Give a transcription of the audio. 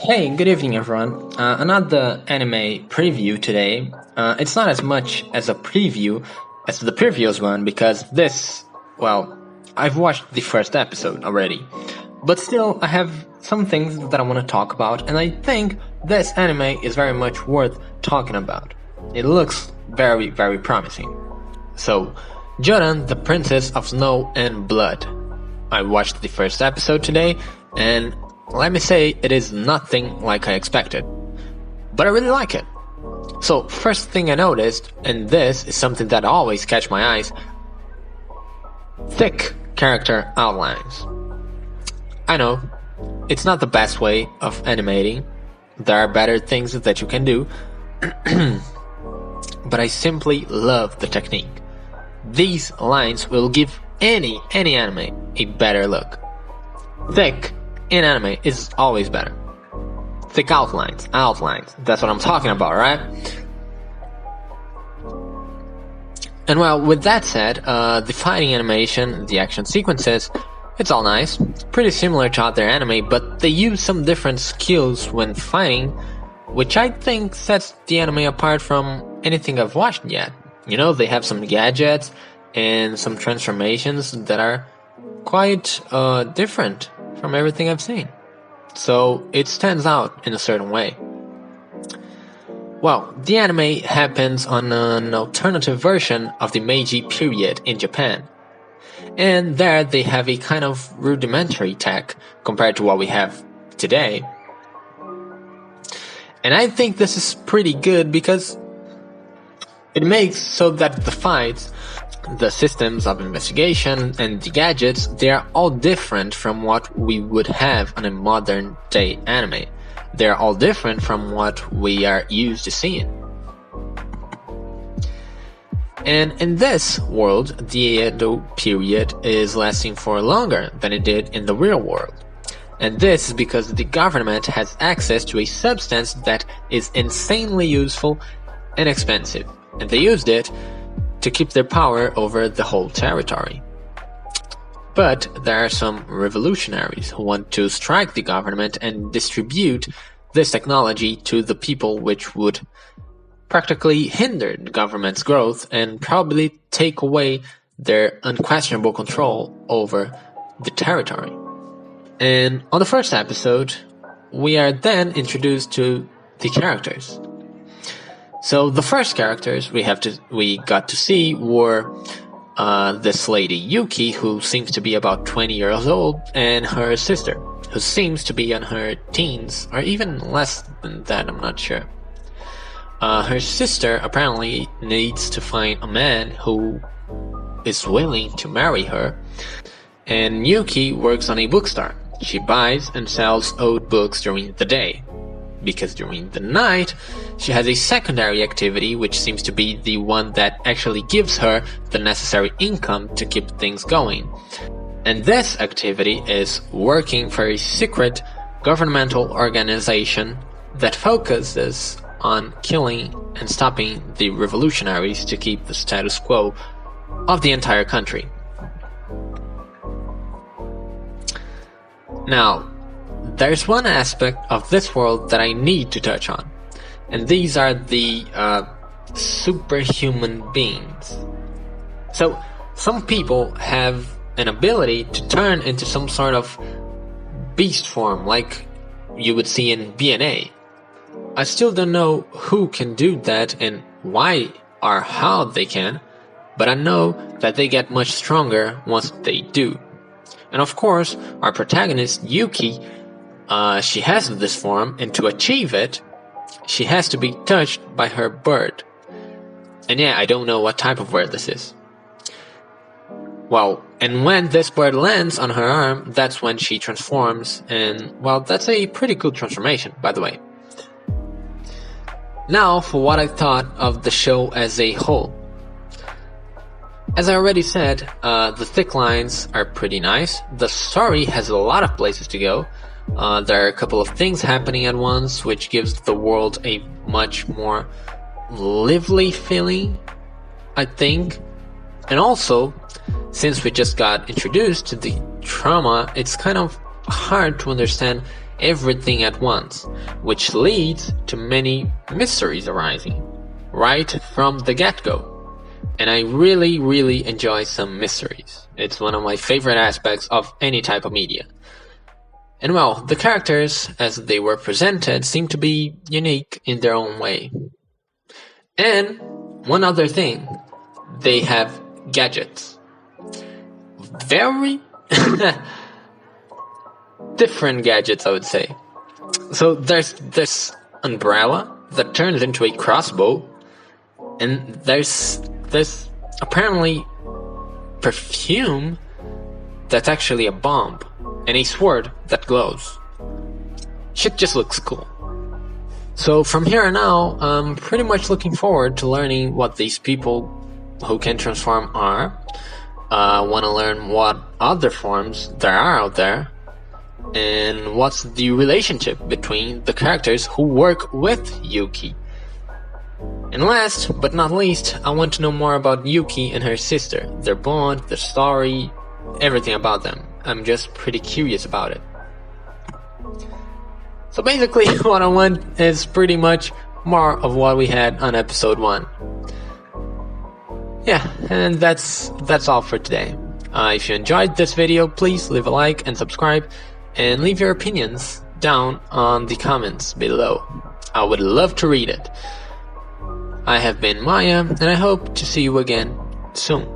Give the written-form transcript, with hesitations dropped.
Hey, good evening, everyone. Another anime preview today. It's not as much as a preview as the previous one because I've watched the first episode already. But still, I have some things that I want to talk about, and I think this anime is very much worth talking about. It looks very, very promising. So, Jouran, the Princess of Snow and Blood. I watched the first episode today, and let me say, it is nothing like I expected. But I really like it. So, first thing I noticed, and this is something that always catch my eyes, thick character outlines. I know, it's not the best way of animating. There are better things that you can do. But I simply love the technique. These lines will give any anime a better look. Thick in anime is always better. Thick outlines, that's what I'm talking about, right? And well, with that said, the fighting animation, the action sequences, it's all nice, pretty similar to other anime, but they use some different skills when fighting, which I think sets the anime apart from anything I've watched yet. You know, they have some gadgets and some transformations that are quite different from everything I've seen. So it stands out in a certain way. Well, the anime happens on an alternative version of the Meiji period in Japan. And there they have a kind of rudimentary tech compared to what we have today. And I think this is pretty good because it makes so that the fights, the systems of investigation, and the gadgets, they are all different from what we would have on a modern day anime. They're all different from what we are used to seeing. And in this world, the Edo period is lasting for longer than it did in the real world. And this is because the government has access to a substance that is insanely useful and expensive. And they used it to keep their power over the whole territory. But there are some revolutionaries who want to strike the government and distribute this technology to the people, which would practically hinder the government's growth and probably take away their unquestionable control over the territory. And on the first episode, we are then introduced to the characters. So the first characters we got to see were this lady Yuki, who seems to be about 20 years old, and her sister, who seems to be in her teens, or even less than that, I'm not sure. Her sister apparently needs to find a man who is willing to marry her, and Yuki works on a bookstore. She buys and sells old books during the day, because during the night, she has a secondary activity which seems to be the one that actually gives her the necessary income to keep things going. And this activity is working for a secret governmental organization that focuses on killing and stopping the revolutionaries to keep the status quo of the entire country. Now, there's one aspect of this world that I need to touch on, and these are the superhuman beings. So, some people have an ability to turn into some sort of beast form like you would see in BNA. I still don't know who can do that and why or how they can, but I know that they get much stronger once they do. And of course, our protagonist Yuki, she has this form, and to achieve it, she has to be touched by her bird. And yeah, I don't know what type of bird this is. Well, and when this bird lands on her arm, that's when she transforms, and well, that's a pretty cool transformation, by the way. Now, for what I thought of the show as a whole. As I already said, the thick lines are pretty nice. The story has a lot of places to go. There are a couple of things happening at once, which gives the world a much more lively feeling, I think. And also, since we just got introduced to the trauma, it's kind of hard to understand everything at once, which leads to many mysteries arising, right from the get-go. And I really enjoy some mysteries. It's one of my favorite aspects of any type of media. And well, the characters, as they were presented, seem to be unique in their own way. And one other thing, they have gadgets. Very different gadgets, I would say. So there's this umbrella that turns into a crossbow, and there's this apparently perfume that's actually a bomb, and a sword that glows. Shit just looks cool. So from here on out, I'm pretty much looking forward to learning what these people who can transform are. I want to learn what other forms there are out there, and what's the relationship between the characters who work with Yuki. And last but not least, I want to know more about Yuki and her sister, their bond, their story, everything about them. I'm just pretty curious about it. So basically what I want is pretty much more of what we had on episode 1. Yeah, and that's all for today. If you enjoyed this video, please leave a like and subscribe, and leave your opinions down on the comments below. I would love to read it. I have been Maya, and I hope to see you again soon.